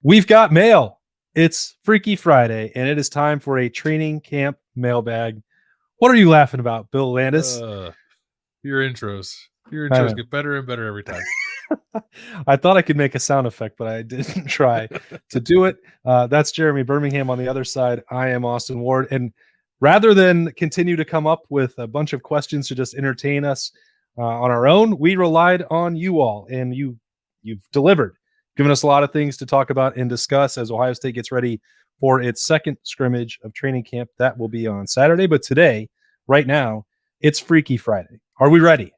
We've got mail. It's Freaky Friday, and it is time for a training camp mailbag. What are you laughing about, Bill Landis? Your intros get better and better every time. I thought I could make a sound effect, but I didn't try to do it. That's Jeremy Birmingham on the other side. I am Austin Ward. And rather than continue to come up with a bunch of questions to just entertain us on our own, we relied on you all, and you've delivered, given us a lot of things to talk about and discuss as Ohio State gets ready for its second scrimmage of training camp. That will be on Saturday. But today, right now, it's Freaky Friday. Are we ready?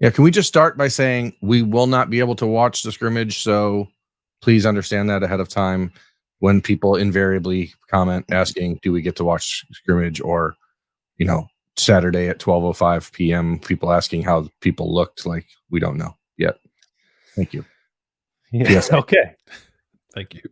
Yeah, can we just start by saying we will not be able to watch the scrimmage, so please understand that ahead of time when people invariably comment asking, do we get to watch scrimmage, or, Saturday at 12:05 p.m., people asking how people looked, like we don't know yet. Thank you. Yes. Okay. Thank you.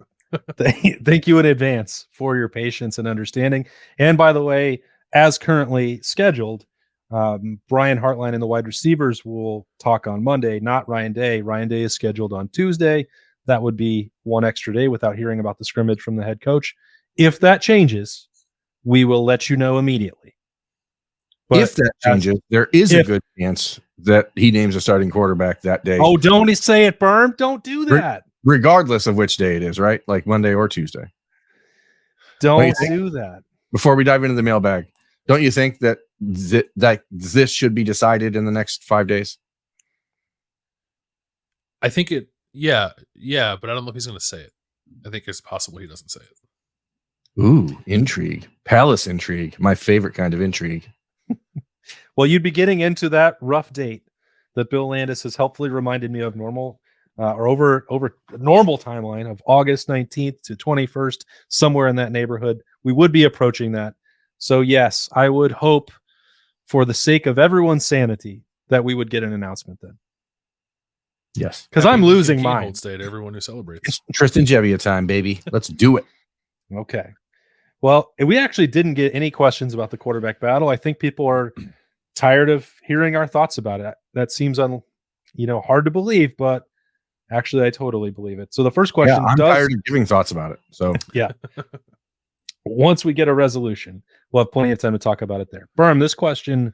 Thank you in advance for your patience and understanding. And by the way, as currently scheduled, Brian Hartline and the wide receivers will talk on Monday, not Ryan Day. Ryan Day is scheduled on Tuesday. That would be one extra day without hearing about the scrimmage from the head coach. If that changes, we will let you know immediately. But if that changes, there is a good chance that he names a starting quarterback that day. Oh, don't say it, Berm. Don't do that. Regardless of which day it is, right? Like Monday or Tuesday. Don't do that. Before we dive into the mailbag, don't you think that this should be decided in the next 5 days? I think it, yeah, but I don't know if he's going to say it. I think it's possible he doesn't say it. Ooh, intrigue. Palace intrigue. My favorite kind of intrigue. Well, you'd be getting into that rough date that Bill Landis has helpfully reminded me of normal timeline of August 19th to 21st, somewhere in that neighborhood. We would be approaching that. So yes, I would hope, for the sake of everyone's sanity, that we would get an announcement then. Yes. Because I'm losing mine. Day to everyone who celebrates. It's Tristan Gebbia time, baby. Let's do it. Okay. Well, we actually didn't get any questions about the quarterback battle. I think people are tired of hearing our thoughts about it. That seems hard to believe, but actually I totally believe it. So the first question, I'm tired of giving thoughts about it. So yeah. Once we get a resolution, we'll have plenty of time to talk about it there. Berm, this question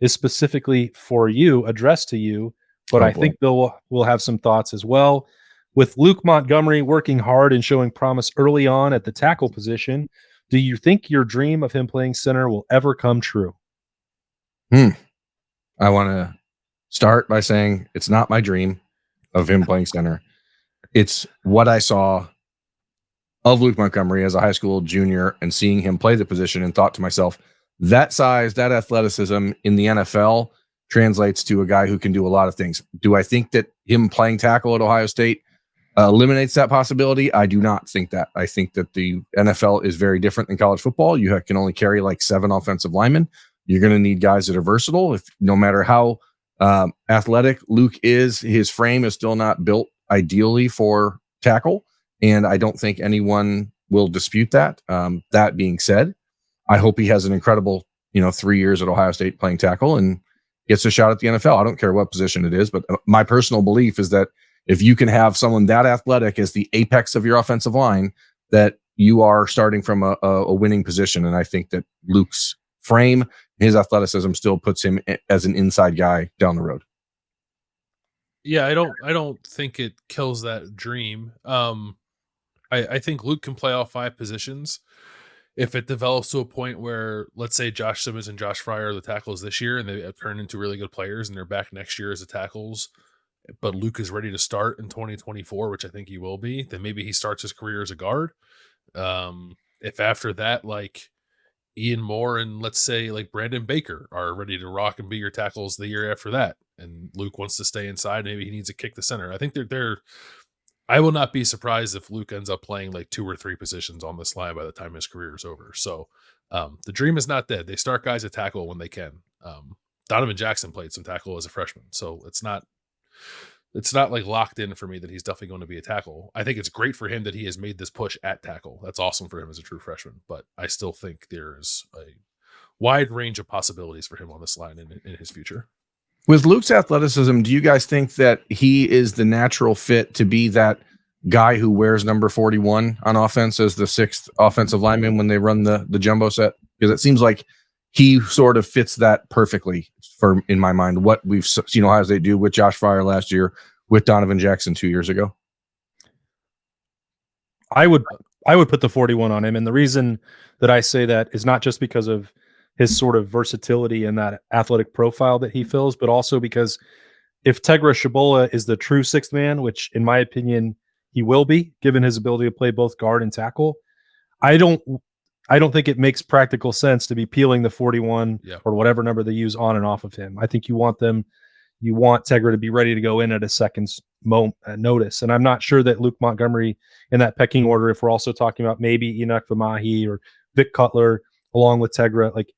is specifically for you, addressed to you, but I think Bill will have some thoughts as well. With Luke Montgomery working hard and showing promise early on at the tackle position, do you think your dream of him playing center will ever come true? I want to start by saying it's not my dream of him playing center. It's what I saw of Luke Montgomery as a high school junior and seeing him play the position, and thought to myself, that size, that athleticism in the NFL translates to a guy who can do a lot of things. Do I think that him playing tackle at Ohio State eliminates that possibility? I do not think that. I think that the NFL is very different than college football. You can only carry like 7 offensive linemen. You're going to need guys that are versatile. If no matter how athletic Luke is, his frame is still not built ideally for tackle. And I don't think anyone will dispute that. That being said, I hope he has an incredible, 3 years at Ohio State playing tackle and gets a shot at the NFL. I don't care what position it is, but my personal belief is that if you can have someone that athletic as the apex of your offensive line, that you are starting from a winning position. And I think that Luke's frame, his athleticism still puts him as an inside guy down the road. Yeah, I don't think it kills that dream. I think Luke can play all 5 positions. If it develops to a point where, let's say, Josh Simmons and Josh Fry are the tackles this year and they have turned into really good players and they're back next year as the tackles, but Luke is ready to start in 2024, which I think he will be, then maybe he starts his career as a guard. If after that, like Ian Moore and let's say like Brandon Baker are ready to rock and be your tackles the year after that, and Luke wants to stay inside, maybe he needs to kick the center. I think I will not be surprised if Luke ends up playing like 2 or 3 positions on this line by the time his career is over. So the dream is not dead. They start guys at tackle when they can. Donovan Jackson played some tackle as a freshman, so it's not like locked in for me that he's definitely going to be a tackle. I think it's great for him that he has made this push at tackle. That's awesome for him as a true freshman, but I still think there's a wide range of possibilities for him on this line in his future. With Luke's athleticism, do you guys think that he is the natural fit to be that guy who wears number 41 on offense as the 6th offensive lineman when they run the jumbo set? Because it seems like he sort of fits that perfectly for, in my mind, what we've seen Ohio State do with Josh Fryer last year, with Donovan Jackson 2 years ago. I would put the 41 on him, and the reason that I say that is not just because of his sort of versatility and that athletic profile that he fills, but also because if Tegra Shabola is the true 6th man, which in my opinion he will be, given his ability to play both guard and tackle, I don't think it makes practical sense to be peeling the 41 or whatever number they use on and off of him. I think you want Tegra to be ready to go in at a second's notice. And I'm not sure that Luke Montgomery in that pecking order, if we're also talking about maybe Enoch Vamahi or Vic Cutler along with Tegra, like,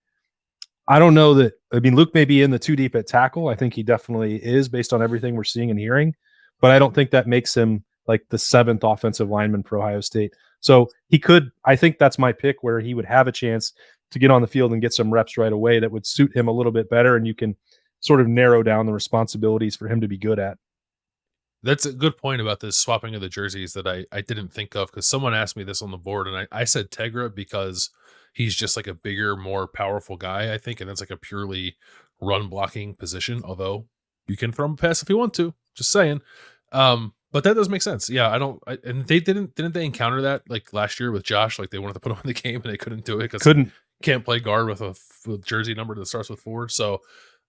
I don't know that. I mean, Luke may be in the too deep at tackle. I think he definitely is based on everything we're seeing and hearing, but I don't think that makes him like the 7th offensive lineman for Ohio State. So he could, I think that's my pick, where he would have a chance to get on the field and get some reps right away that would suit him a little bit better. And you can sort of narrow down the responsibilities for him to be good at. That's a good point about this swapping of the jerseys that I didn't think of, because someone asked me this on the board, and I said Tegra because he's just like a bigger, more powerful guy, I think, and that's like a purely run blocking position, although you can throw him a pass if you want to, just saying. But that does make sense. Yeah, and they didn't they encounter that like last year with Josh? Like they wanted to put him in the game and they couldn't do it because can't play guard with a jersey number that starts with 4. So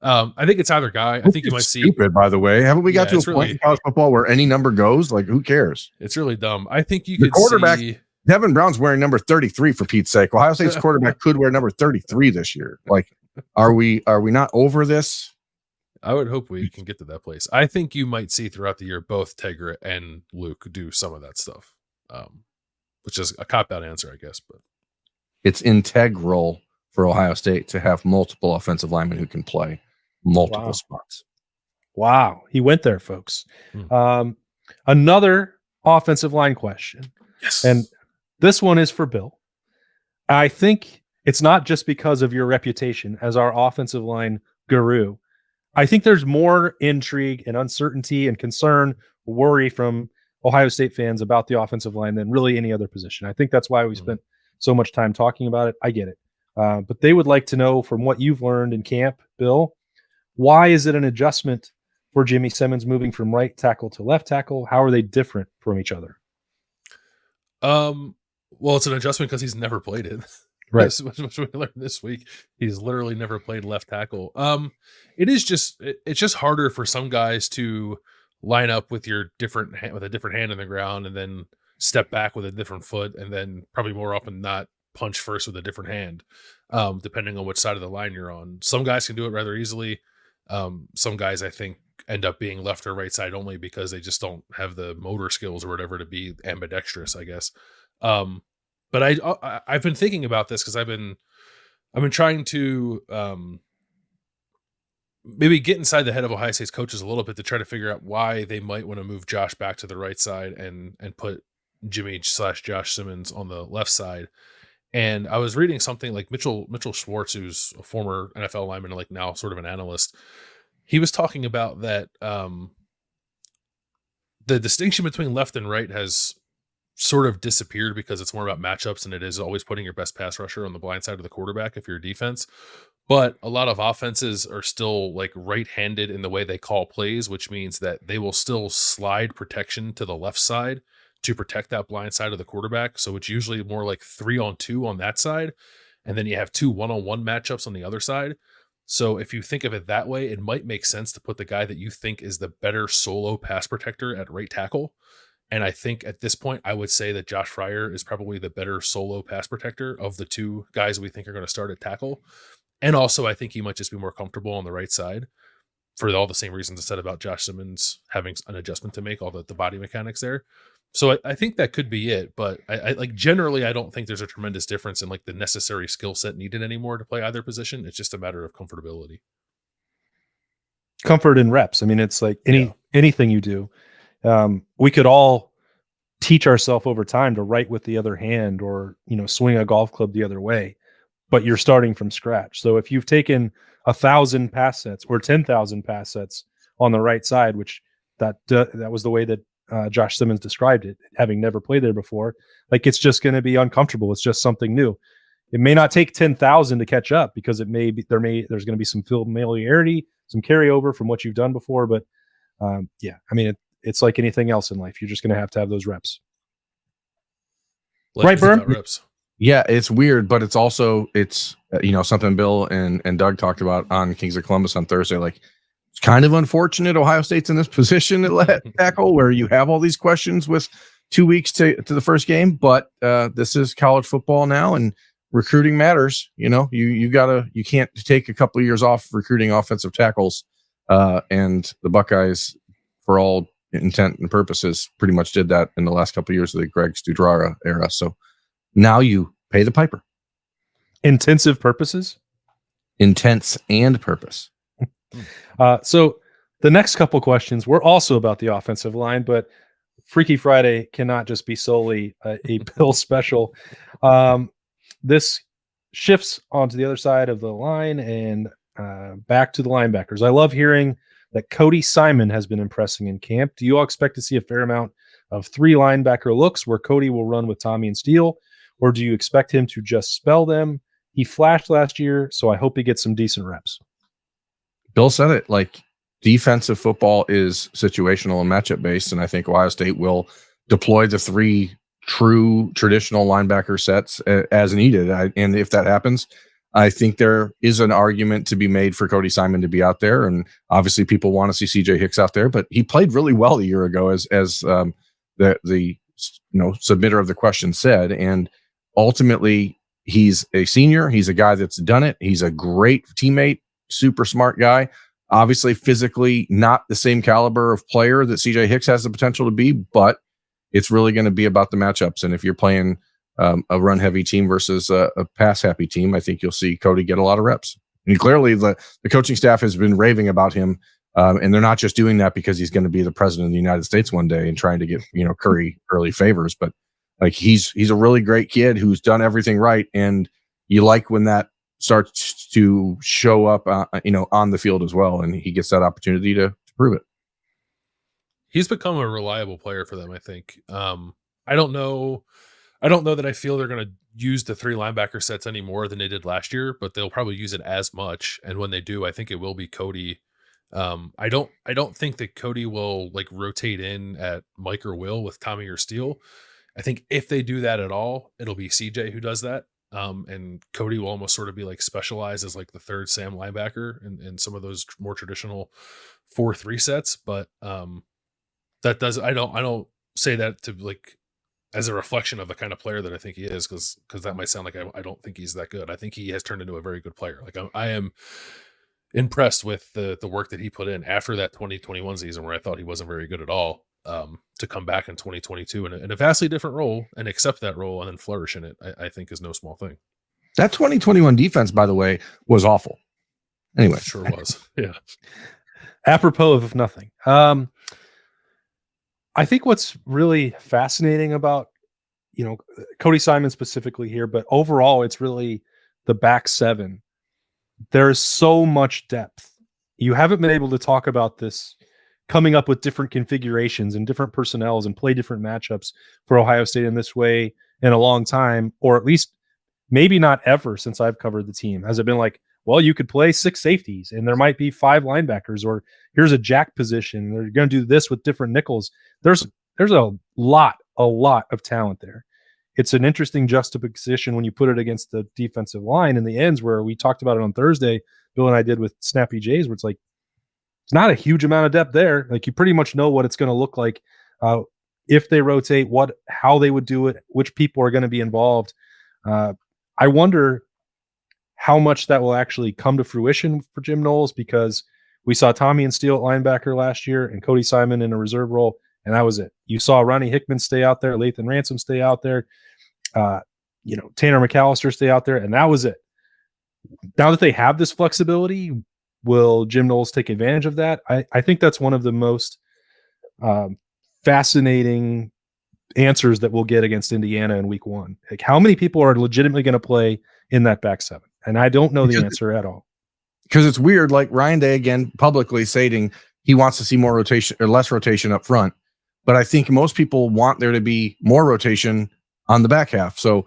I think it's either guy. I think you might see. Stupid, by the way. Haven't we got to a point in college football where any number goes? Like, who cares? It's really dumb. I think you could quarterback. See. Devin Brown's wearing number 33 for Pete's sake. Ohio State's quarterback could wear number 33 this year. Like, are we not over this? I would hope we can get to that place. I think you might see throughout the year both Tegra and Luke do some of that stuff, which is a cop-out answer, I guess. But it's integral for Ohio State to have multiple offensive linemen who can play multiple spots. Wow. He went there, folks. Another offensive line question. Yes. And this one is for Bill. I think it's not just because of your reputation as our offensive line guru. I think there's more intrigue and uncertainty and concern, worry from Ohio State fans about the offensive line than really any other position. I think that's why we spent so much time talking about it. I get it. But they would like to know, from what you've learned in camp, Bill, why is it an adjustment for Jimmy Simmons moving from right tackle to left tackle? How are they different from each other? Well, it's an adjustment because he's never played it. Right. Which we learned this week. He's literally never played left tackle. It's just harder for some guys to line up with a different hand in the ground and then step back with a different foot, and then probably more often not punch first with a different hand, depending on which side of the line you're on. Some guys can do it rather easily. Some guys, I think, end up being left or right side only because they just don't have the motor skills or whatever to be ambidextrous, I guess. But I've been thinking about this because I've been trying to maybe get inside the head of Ohio State's coaches a little bit to try to figure out why they might want to move Josh back to the right side and put Jimmy/Josh Simmons on the left side. And I was reading something like Mitchell Schwartz, who's a former NFL lineman and like now sort of an analyst. He was talking about that the distinction between left and right has sort of disappeared because it's more about matchups than it is always putting your best pass rusher on the blind side of the quarterback if you're a defense. But a lot of offenses are still like right-handed in the way they call plays, which means that they will still slide protection to the left side to protect that blind side of the quarterback. So it's usually more like 3-on-2 on that side. And then you have 2 1-on-1 matchups on the other side. So if you think of it that way, it might make sense to put the guy that you think is the better solo pass protector at right tackle. And I think at this point, I would say that Josh Fryer is probably the better solo pass protector of the two guys we think are going to start at tackle. And also, I think he might just be more comfortable on the right side for all the same reasons I said about Josh Simmons having an adjustment to make, all the body mechanics there. So I think that could be it. But I like generally, I don't think there's a tremendous difference in like the necessary skill set needed anymore to play either position. It's just a matter of comfortability. Comfort in reps. I mean, it's like anything you do. We could all teach ourselves over time to write with the other hand or, swing a golf club the other way, but you're starting from scratch. So if you've taken 1,000 pass sets or 10,000 pass sets on the right side, which that was the way that Josh Simmons described it, having never played there before. Like, it's just going to be uncomfortable. It's just something new. It may not take 10,000 to catch up because there's going to be some familiarity, some carryover from what you've done before. But yeah, I mean, it's like anything else in life. You're just going to have those reps. Life right, Berm? Reps. Yeah, it's weird, but it's also something Bill and Doug talked about on Kings of Columbus on Thursday. Like, it's kind of unfortunate Ohio State's in this position at left tackle where you have all these questions with 2 weeks to the first game, but this is college football now, and recruiting matters. You can't take a couple of years off recruiting offensive tackles, and the Buckeyes, for all intent and purposes, pretty much did that in the last couple of years of the Greg Studrara era. So now you pay the piper. Intensive purposes? Intense and purpose. So the next couple questions were also about the offensive line, but Freaky Friday cannot just be solely a Bill special. This shifts onto the other side of the line and back to the linebackers. I love hearing that Cody Simon has been impressing in camp. Do you all expect to see a fair amount of 3 linebacker looks where Cody will run with Tommy and Steele, or do you expect him to just spell them? He flashed last year, so I hope he gets some decent reps. Bill said it, like, defensive football is situational and matchup based, and I think Ohio State will deploy the 3 true traditional linebacker sets as needed. And if that happens, I think there is an argument to be made for Cody Simon to be out there, and obviously people want to see CJ Hicks out there, but he played really well a year ago, as the submitter of the question said, and ultimately he's a senior. He's a guy that's done it. He's a great teammate, super smart guy. Obviously, physically not the same caliber of player that CJ Hicks has the potential to be, but it's really going to be about the matchups. And if you're playing a run-heavy team versus a pass-happy team, I think you'll see Cody get a lot of reps. And clearly, the coaching staff has been raving about him, and they're not just doing that because he's going to be the president of the United States one day and trying to get Curry early favors, but like he's a really great kid who's done everything right, and you like when that starts to show up, on the field as well, and he gets that opportunity to prove it. He's become a reliable player for them, I think. I don't know that I feel they're going to use the 3 linebacker sets any more than they did last year, but they'll probably use it as much. And when they do, I think it will be Cody. I don't think that Cody will like rotate in at Mike or Will with Tommy or Steele. I think if they do that at all, it'll be CJ who does that. And Cody will almost sort of be like specialized as like the 3rd Sam linebacker in some of those more traditional 4-3 sets. But that does, I don't say that to like as a reflection of the kind of player that I think he is, because that might sound like I don't think he's that good. I think he has turned into a very good player. Like I am impressed with the work that he put in after that 2021 season where I thought he wasn't very good at all, to come back in 2022 in a vastly different role and accept that role and then flourish in it, I think is no small thing. That 2021 defense, by the way, was awful. Anyway. It sure was. Yeah. Apropos of nothing. I think what's really fascinating about, Cody Simon specifically here, but overall it's really the back 7. There's so much depth. You haven't been able to talk about this coming up with different configurations and different personnels and play different matchups for Ohio State in this way in a long time, or at least maybe not ever since I've covered the team. Has it been like, well, you could play 6 safeties and there might be 5 linebackers, or here's a jack position. They're going to do this with different nickels. There's a lot of talent there. It's an interesting juxtaposition when you put it against the defensive line in the ends, where we talked about it on Thursday, Bill and I did with Snappy Jays, where it's like, it's not a huge amount of depth there. Like, you pretty much know what it's going to look like if they rotate, how they would do it, which people are going to be involved. I wonder how much that will actually come to fruition for Jim Knowles, because we saw Tommy and Steele at linebacker last year and Cody Simon in a reserve role, and that was it. You saw Ronnie Hickman stay out there, Lathan Ransom stay out there, Tanner McAllister stay out there, and that was it. Now that they have this flexibility, will Jim Knowles take advantage of that? I think that's one of the most fascinating answers that we'll get against Indiana in week 1. Like, how many people are legitimately going to play in that back 7? And I don't know the answer at all. Because it's weird, like Ryan Day again publicly stating he wants to see more rotation or less rotation up front. but I think most people want there to be more rotation on the back half. So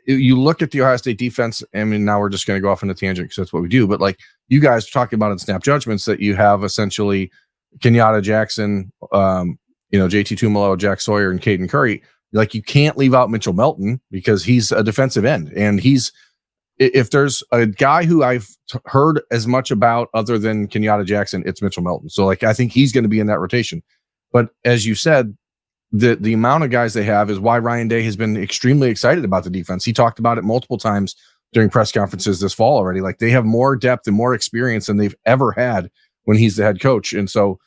you look at the Ohio State defense. I mean, now we're just going to go off on a tangent because that's what we do. But like you guys are talking about in snap judgments that you have essentially Kenyatta Jackson, JT Tumalo, Jack Sawyer, and Caden Curry. Like you can't leave out Mitchell Melton because he's a defensive end, and if there's a guy who I've heard as much about other than Kenyatta Jackson, it's Mitchell Melton. So like I think he's going to be in that rotation. But as you said, the amount of guys they have is why Ryan Day has been extremely excited about the defense. He talked about it multiple times during press conferences this fall already. Like they have more depth and more experience than they've ever had when he's the head coach. And so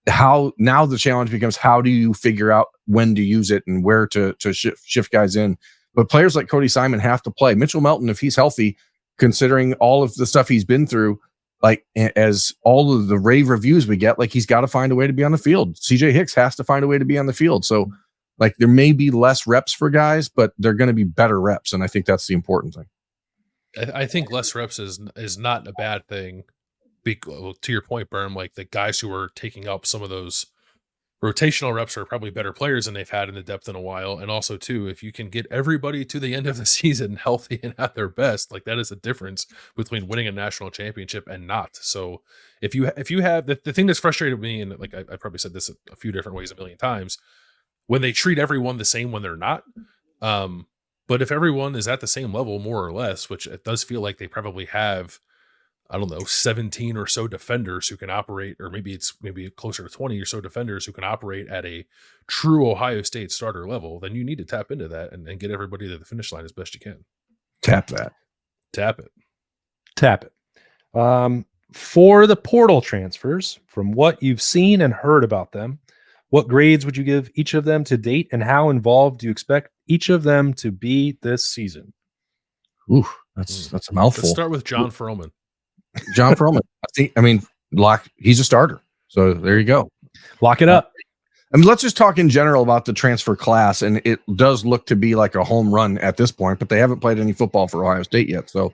now the challenge becomes how do you figure out when to use it and where to shift guys in. But players like Cody Simon have to play. Mitchell Melton, if he's healthy, considering all of the stuff he's been through, like as all of the rave reviews we get, like he's got to find a way to be on the field. CJ Hicks has to find a way to be on the field. So like there may be less reps for guys, but they're going to be better reps. And I think that's the important thing. I think less reps is not a bad thing. To your point, Berm, like the guys who are taking up some of those rotational reps are probably better players than they've had in the depth in a while. And also too, if you can get everybody to the end of the season healthy and at their best, like that is a difference between winning a national championship and not. So if you have the thing that's frustrated me, and like I probably said this a few different ways a million times, when they treat everyone the same when they're not. But if everyone is at the same level, more or less, which it does feel like they probably have, I don't know, 17 or so defenders who can operate, or maybe closer to 20 or so defenders who can operate at a true Ohio State starter level, then you need to tap into that and get everybody to the finish line as best you can. Tap that. Tap it. Tap it. For the portal transfers, from what you've seen and heard about them, what grades would you give each of them to date, and how involved do you expect each of them to be this season? Ooh, that's a mouthful. Let's start with John Froman. John Froman. He's a starter. So there you go. Lock it up. I mean, let's just talk in general about the transfer class. And it does look to be like a home run at this point, but they haven't played any football for Ohio State yet. So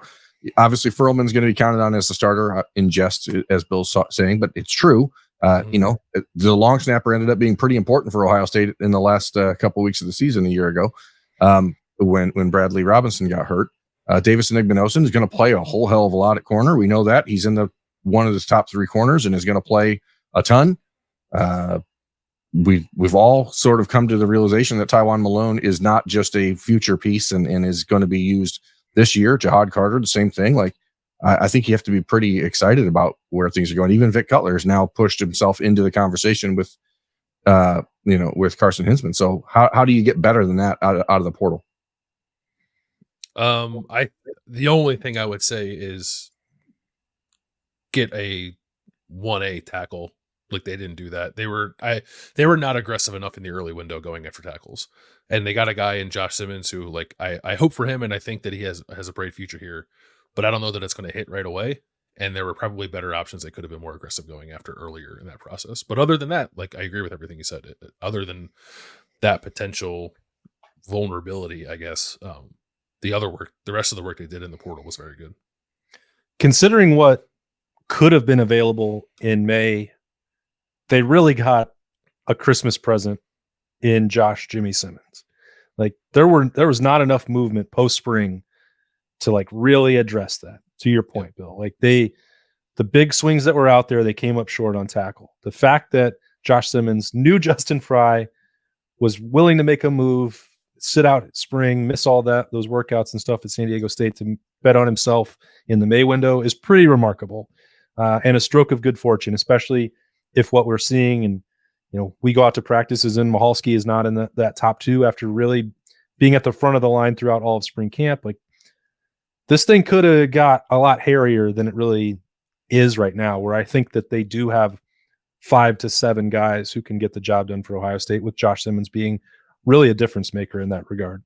obviously Furlman's going to be counted on as a starter in jest, as Bill's saying, but it's true. The long snapper ended up being pretty important for Ohio State in the last couple of weeks of the season a year ago when Bradley Robinson got hurt. Davison Igbinosun is going to play a whole hell of a lot at corner. We know that he's in one of his top three corners and is going to play a ton. We've all sort of come to the realization that Tywan Malone is not just a future piece and is going to be used this year. Jahad Carter, the same thing. Like I think you have to be pretty excited about where things are going. Even Vic Cutler has now pushed himself into the conversation with Carson Hinsman. So how do you get better than that out of the portal? The only thing I would say is get a 1A tackle. Like they didn't do that. They were not aggressive enough in the early window going after tackles. And they got a guy in Josh Simmons who, like, I hope for him, and I think that he has a bright future here, but I don't know that it's going to hit right away. And there were probably better options they could have been more aggressive going after earlier in that process. But other than that, like I agree with everything you said. Other than that potential vulnerability, I guess, the rest of the work they did in the portal was very good. Considering what could have been available in May, they really got a Christmas present in Josh Jimmy Simmons. Like there was not enough movement post spring to like really address that. To your point, Bill, like the big swings that were out there, they came up short on tackle. The fact that Josh Simmons knew Justin Fry, was willing to make a move, sit out spring, miss all those workouts and stuff at San Diego State to bet on himself in the May window is pretty remarkable, and a stroke of good fortune, especially if what we're seeing and we go out to practices and Mahalski is not in that top two after really being at the front of the line throughout all of spring camp. Like this thing could have got a lot hairier than it really is right now, where I think that they do have 5 to 7 guys who can get the job done for Ohio State, with Josh Simmons being really a difference maker in that regard.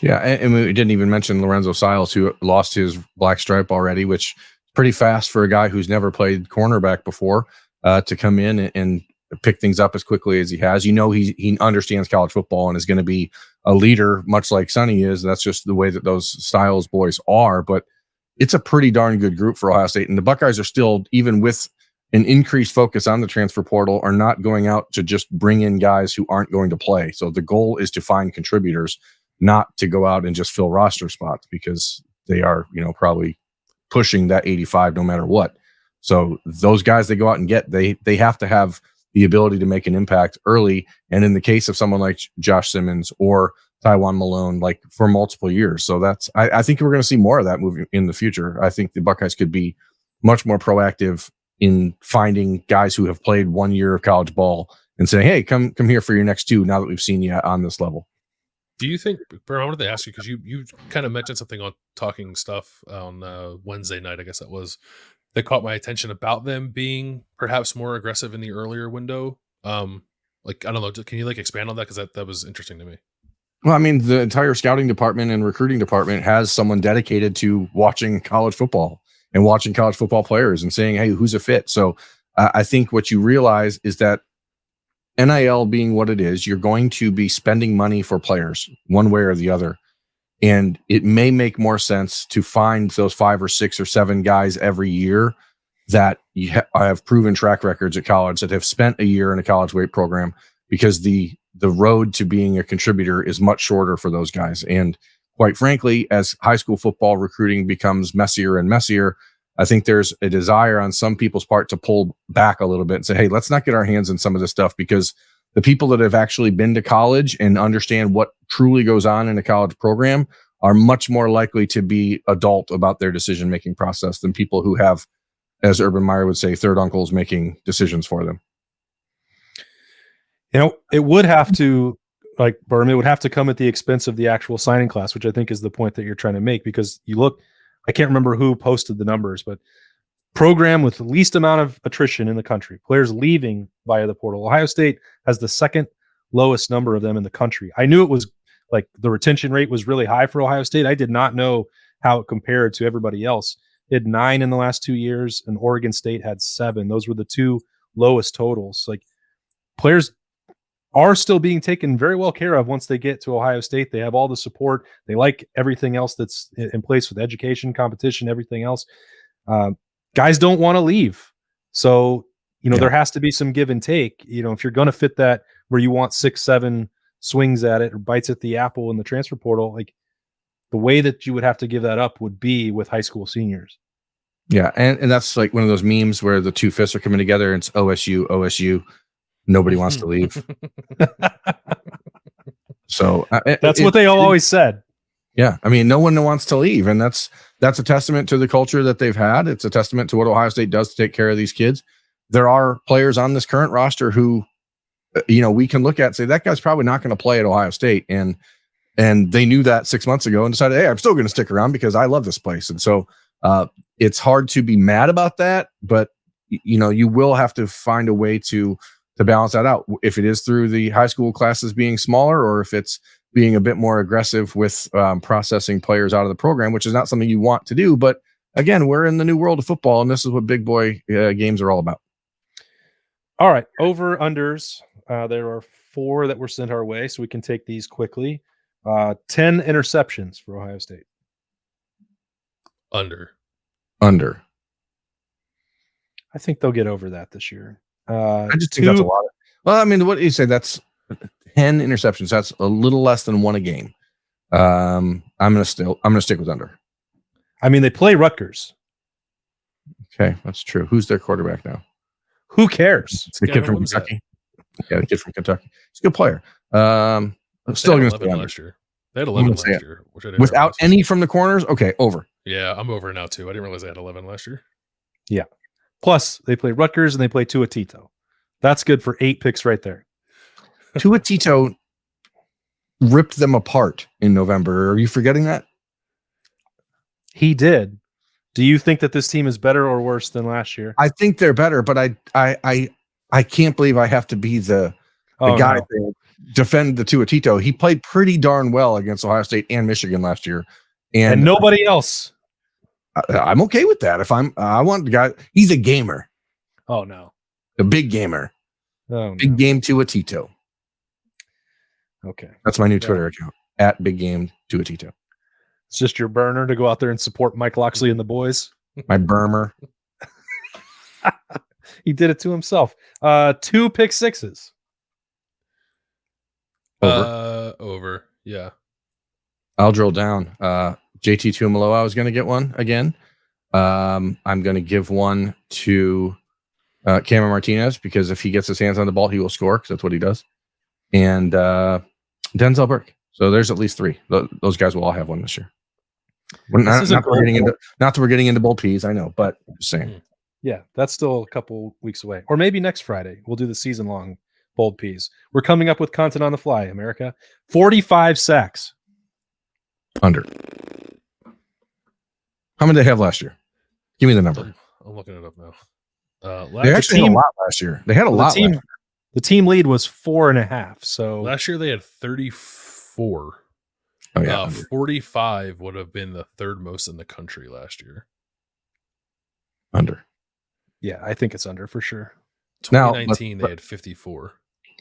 Yeah, and we didn't even mention Lorenzo Siles, who lost his black stripe already, which is pretty fast for a guy who's never played cornerback before to come in and pick things up as quickly as he has. He understands college football and is going to be a leader, much like Sonny is. That's just the way that those Styles boys are. But it's a pretty darn good group for Ohio State. And the Buckeyes are still, even with an increased focus on the transfer portal are not going out to just bring in guys who aren't going to play. So the goal is to find contributors, not to go out and just fill roster spots, because they are, probably pushing that 85 no matter what. So those guys they go out and get, they have to have the ability to make an impact early. And in the case of someone like Josh Simmons or Taiwan Malone, like for multiple years. So I think we're going to see more of that moving in the future. I think the Buckeyes could be much more proactive in finding guys who have played 1 year of college ball and saying, hey, come here for your next 2 now that we've seen you on this level. Do you think, Bert, I wanted to ask you, because you kind of mentioned something on Talking Stuff on Wednesday night, I guess that was, that caught my attention about them being perhaps more aggressive in the earlier window. Like, I don't know, can you like expand on that? Because that was interesting to me. Well, I mean, the entire scouting department and recruiting department has someone dedicated to watching college football and watching college football players and saying, hey, who's a fit? So I think what you realize is that NIL being what it is, you're going to be spending money for players one way or the other. And it may make more sense to find those 5 or 6 or 7 guys every year that have proven track records at college, that have spent a year in a college weight program, because the road to being a contributor is much shorter for those guys. And quite frankly, as high school football recruiting becomes messier and messier, I think there's a desire on some people's part to pull back a little bit and say, hey, let's not get our hands in some of this stuff, because the people that have actually been to college and understand what truly goes on in a college program are much more likely to be adult about their decision-making process than people who have, as Urban Meyer would say, third uncles making decisions for them. It would have to, like Berman, it would have to come at the expense of the actual signing class, which I think is the point that you're trying to make, because you look, I can't remember who posted the numbers, but program with the least amount of attrition in the country, players leaving via the portal. Ohio State has the second lowest number of them in the country. I knew it was like the retention rate was really high for Ohio State. I did not know how it compared to everybody else. It had 9 in the last 2 years, and Oregon State had 7. Those were the 2 lowest totals. Like, players are still being taken very well care of once they get to Ohio State. They have all the support. They like everything else that's in place with education, competition, everything else. Guys don't want to leave. So, there has to be some give and take. If you're going to fit that where you want 6, 7 swings at it or bites at the apple in the transfer portal, like, the way that you would have to give that up would be with high school seniors. Yeah. And that's like one of those memes where the 2 fists are coming together and it's OSU. Nobody wants to leave. So that's what they always said. Yeah. I mean, no one wants to leave. And that's a testament to the culture that they've had. It's a testament to what Ohio State does to take care of these kids. There are players on this current roster who, we can look at and say, that guy's probably not going to play at Ohio State. And they knew that 6 months ago and decided, hey, I'm still going to stick around because I love this place. And so it's hard to be mad about that, but you will have to find a way to balance that out. If it is through the high school classes being smaller, or if it's being a bit more aggressive with processing players out of the program, which is not something you want to do. But again, we're in the new world of football, and this is what big boy games are all about. All right. Over unders. There are 4 that were sent our way, so we can take these quickly. 10 interceptions for Ohio State. Under. I think they'll get over that this year. I just think that's a lot. Well, I mean, what do you say? That's 10 interceptions. That's a little less than 1 a game. I'm gonna stick with under. I mean, they play Rutgers. Okay, that's true. Who's their quarterback now? Who cares? The kid from Kentucky. Yeah, the kid from Kentucky. He's a good player. I'm still going to stay last year. They had 11 last year, which I didn't without any from the corners. Okay, over. Yeah, I'm over now too. I didn't realize they had 11 last year. Yeah. Plus, they play Rutgers and they play Tua Tito. That's good for 8 picks right there. Tua Tito ripped them apart in November. Are you forgetting that? He did. Do you think that this team is better or worse than last year? I think they're better, but I can't believe I have to be the guy to defend the Tua Tito. He played pretty darn well against Ohio State and Michigan last year, and nobody else. I'm okay with that. I want the guy. He's a gamer. Oh no, a big gamer. Oh, big game Tua Tito. Okay, that's my new Twitter account at Big Game Tua Tito. It's just your burner to go out there and support Mike Loxley and the boys. My burner. He did it to himself. 2 pick sixes. Over. Yeah. I'll drill down. JT Tuimoloau is going to get one again. I'm going to give one to Cameron Martinez because if he gets his hands on the ball, he will score because that's what he does. And Denzel Burke. So there's at least 3. Those guys will all have one this year. Not that we're getting into bold peas, I know, but just saying. Yeah, that's still a couple weeks away. Or maybe next Friday. We'll do the season-long bold peas. We're coming up with content on the fly, America. 45 sacks. Under. How many did they have last year? Give me the number. I'm looking it up now. They actually had a lot last year. They had a lot last year. The team lead was 4.5. So last year they had 34. Oh yeah, 45 would have been the 3rd most in the country last year. Under. Yeah, I think it's under for sure. 2019 they had 54.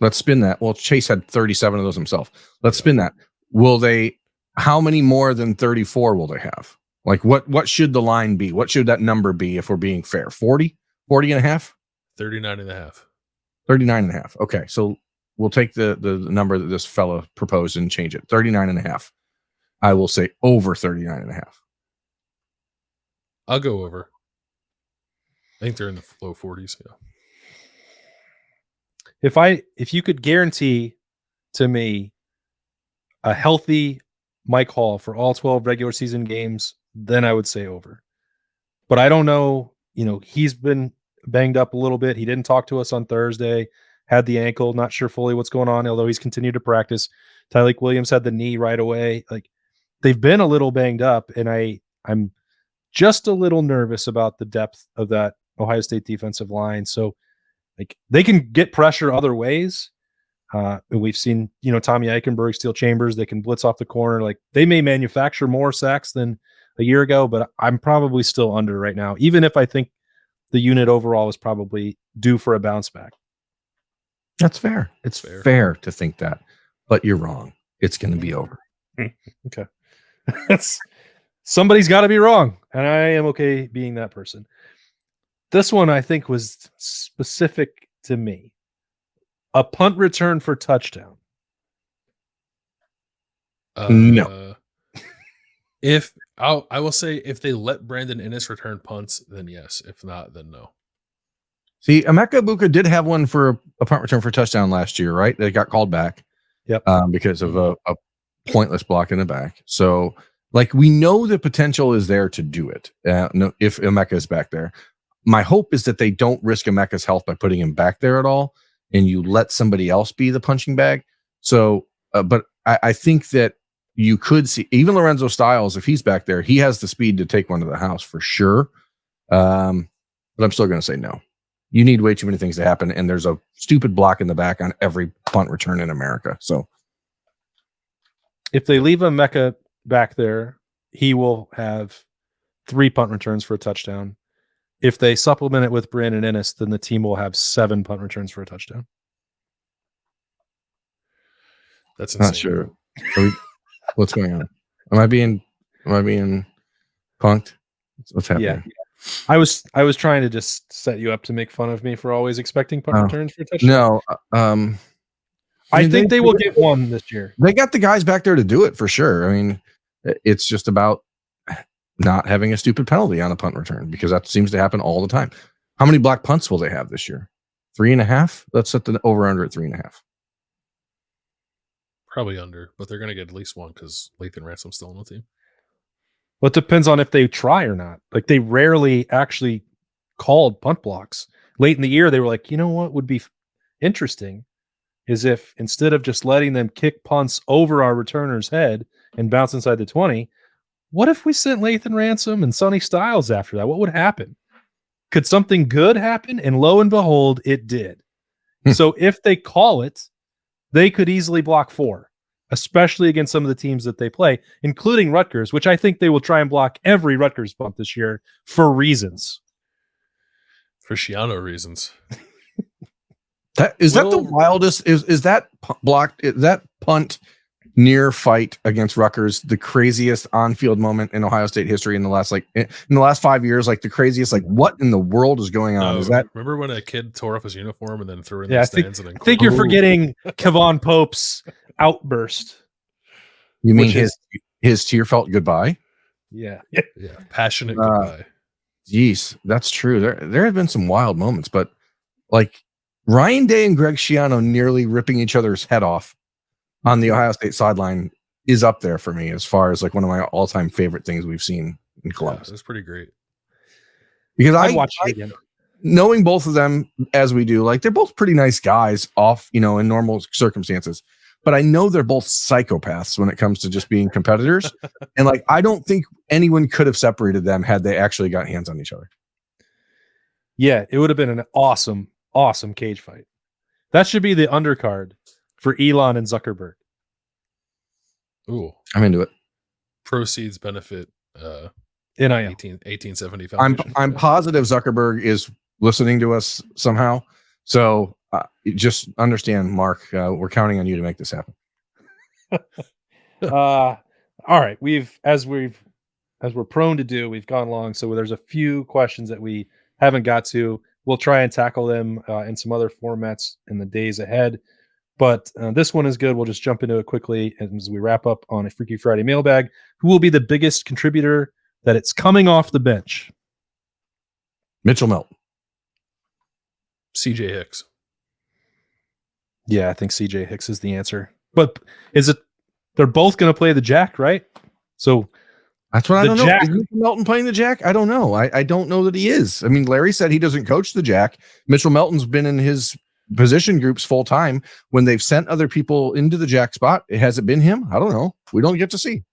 Let's spin that. Well, Chase had 37 of those himself. Let's spin that. How many more than 34 will they have? Like what should the line be? What should that number be if we're being fair? 40? 40 and a half? 39 and a half. 39 and a half. Okay, so we'll take the number that this fella proposed and change it. 39 and a half. I will say over 39 and a half. I'll go over. I think they're in the low 40s. Yeah. If you could guarantee to me a healthy Mike Hall for all 12 regular season games, then I would say over. But I don't know. He's been banged up a little bit. He didn't talk to us on Thursday. Had the ankle. Not sure fully what's going on. Although he's continued to practice. Tyleik Williams had the knee right away. Like they've been a little banged up, and I'm just a little nervous about the depth of that Ohio State defensive line. So like they can get pressure other ways. We've seen, Tommy Eichenberg, Steel Chambers, they can blitz off the corner. Like they may manufacture more sacks than a year ago, but I'm probably still under right now, even if I think the unit overall is probably due for a bounce back. That's fair. It's fair to think that, but you're wrong. It's going to be over. Okay. Somebody's got to be wrong, and I am okay being that person. This one I think was specific to me. A punt return for touchdown. No. I will say if they let Brandon Inniss return punts, then yes. If not, then no. See, Emeka Egbuka did have one for a punt return for touchdown last year, right? They got called back. Yep. Because of a pointless block in the back. So, like, we know the potential is there to do it. No, if Emeka is back there, my hope is that they don't risk Emeka's health by putting him back there at all, and you let somebody else be the punching bag. So, but I think that you could see even Lorenzo Styles, if he's back there, he has the speed to take one to the house for sure. But I'm still going to say no. You need way too many things to happen, and there's a stupid block in the back on every punt return in America. So if they leave Emeka back there, he will have 3 punt returns for a touchdown. If they supplement it with Brandon Inniss, then the team will have 7 punt returns for a touchdown. That's insane. Not sure. What's going on? Am I being punked? What's happening? Yeah. I was trying to just set you up to make fun of me for always expecting punt returns for a touchdown. No. I think they will get one this year. They got the guys back there to do it for sure. I mean, it's just about not having a stupid penalty on a punt return because that seems to happen all the time. How many block punts will they have this year? 3.5? Let's set the over under at 3.5. Probably under, but they're going to get at least one because Lathan Ransom's still on the team. Well, it depends on if they try or not. Like they rarely actually called punt blocks. Late in the year, they were like, you know what would be interesting is if instead of just letting them kick punts over our returner's head and bounce inside the 20, what if we sent Lathan Ransom and Sonny Styles after that? What would happen? Could something good happen? And lo and behold, it did. So if they call it, they could easily block 4, especially against some of the teams that they play, including Rutgers, which I think they will try and block every Rutgers punt this year for reasons. For Shiano reasons. That the wildest? Is that blocked? Is that punt near fight against Rutgers, the craziest on-field moment in Ohio State history in the last 5 years, like the craziest, like what in the world is going on? No, Is that remember when a kid tore off his uniform and then threw it in Yeah, the I think, stands and then I think you're Oh. forgetting Kevon Pope's outburst. you mean Which his tear felt goodbye? Yeah. yeah, passionate Uh, goodbye. Geez, that's true. There have been some wild moments, but like Ryan Day and Greg Schiano nearly ripping each other's head off on the Ohio State sideline is up there for me as far as like one of my all-time favorite things we've seen in Yeah, Columbus. it's pretty great. Because I'd watch it again. knowing both of them as we do, like they're both pretty nice guys off, in normal circumstances. But I know they're both psychopaths when it comes to just being competitors. And like, I don't think anyone could have separated them had they actually got hands on each other. Yeah, it would have been an awesome, awesome cage fight. That should be the undercard for Elon and Zuckerberg. Ooh, I'm into it. proceeds benefit NIL. 1870 Foundation. I'm positive Zuckerberg is listening to us somehow. So just understand, Mark, we're counting on you to make this happen. All right, as we're prone to do, we've gone long, so there's a few questions that we haven't got to. We'll try and tackle them in some other formats in the days ahead, but this one is good. We'll just jump into it quickly as we wrap up on a Freaky Friday mailbag. Who will be the biggest contributor that it's coming off the bench? Mitchell Melton. CJ Hicks. Yeah, I think CJ Hicks is the answer. But is it? They're both going to play the Jack, right? So that's what I don't know. Jack, is Mitchell Melton playing the Jack? I don't know. I don't know that he is. I mean, Larry said he doesn't coach the Jack. Mitchell Melton's been in his position groups full time. When they've sent other people into the Jack spot, has it been him? I don't know. We don't get to see.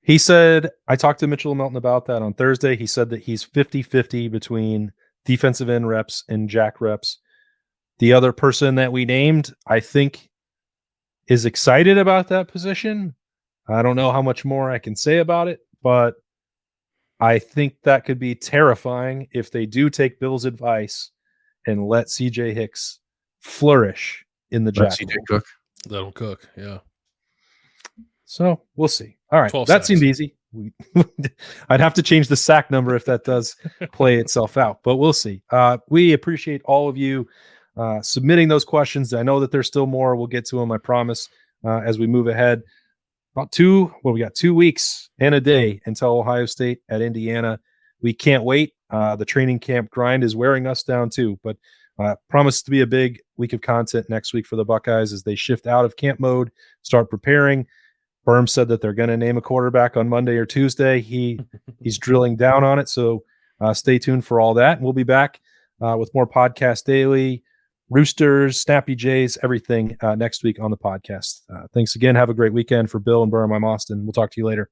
He said, I talked to Mitchell Melton about that on Thursday. He said that he's 50-50 between defensive end reps and Jack reps. The other person that we named, I think, is excited about that position. I don't know how much more I can say about it, but I think that could be terrifying if they do take Bill's advice and let CJ Hicks flourish in the Jack. CJ cook. That'll cook. Yeah. So we'll see. All right. That sacks. seemed easy. I'd have to change the sack number if that does play itself out, but we'll see. We appreciate all of you submitting those questions. I know that there's still more. We'll get to them, I promise, as we move ahead. We got 2 weeks and a day until Ohio State at Indiana. We can't wait. The training camp grind is wearing us down too, but promise to be a big week of content next week for the Buckeyes as they shift out of camp mode, start preparing. Berm said that they're going to name a quarterback on Monday or Tuesday. He's drilling down on it, so stay tuned for all that. And we'll be back with more Podcast Daily, Roosters, Snappy Jays, everything next week on the podcast. Thanks again. Have a great weekend. For Bill and Berm, I'm Austin. We'll talk to you later.